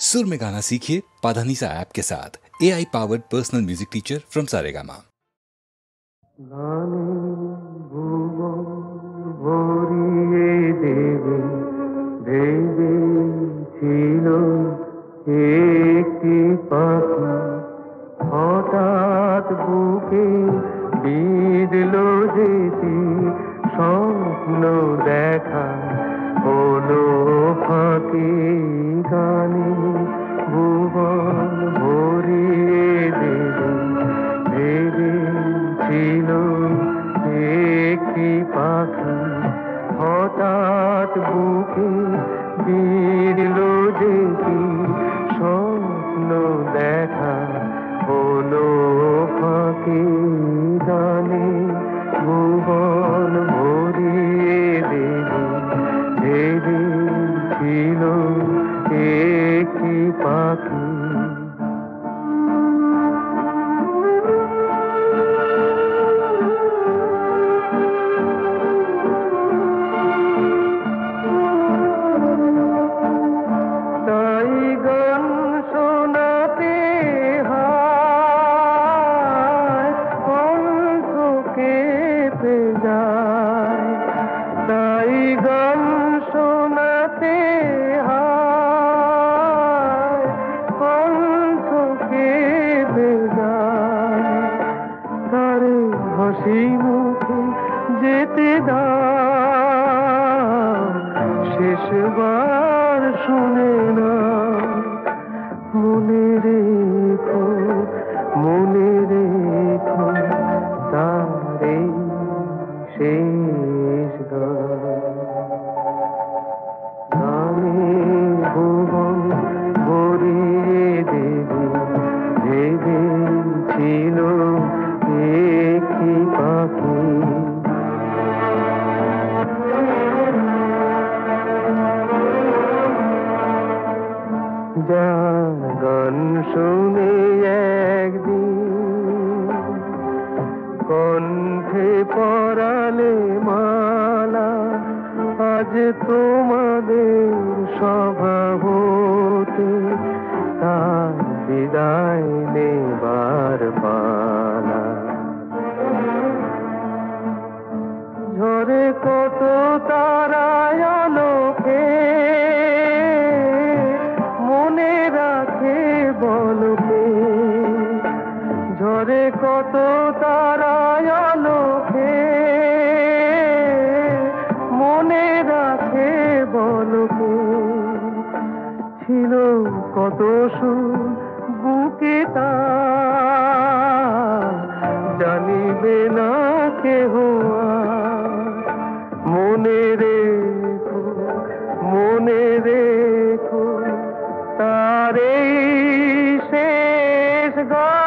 सुर में गाना सीखिए पाधानीसा ऐप के साथ। AI powered personal music teacher from Saregama. হঠাৎ বুকে বিঁধলো যেটি স্বপ্ন দেখা হলো ফাঁকি গানে ভুবন ভরিয়ে দেবে ভেবেছিল একটি পাখি হঠাৎ বুকে বিঁধলো যেটি স্বপ্ন দেখা হলো ফাঁকি গানে ভুবন ভরিয়ে দেবে ভেবেছিল একটি পাখি। যেতে দাও শেষবার শুনে না মনে রেখো তারে শেষ গানে ভুবন ভরিয়ে দেবে ভেবেছিল একটি পাখি। গান শুনে একদিন কণ্ঠে পরালে মালা আজ তোমাদের স্বভাবতে তার বিদায় নেবার পালা। ঝরে কত তারায় আলোকে মনে রাখে বলকে ঝরে কত তারায় আলোকে মনে রাখে বলকে ছিল কত সুর বুকে তার জানিবে না কেহ মনে রেখো তার এই শেষ গান।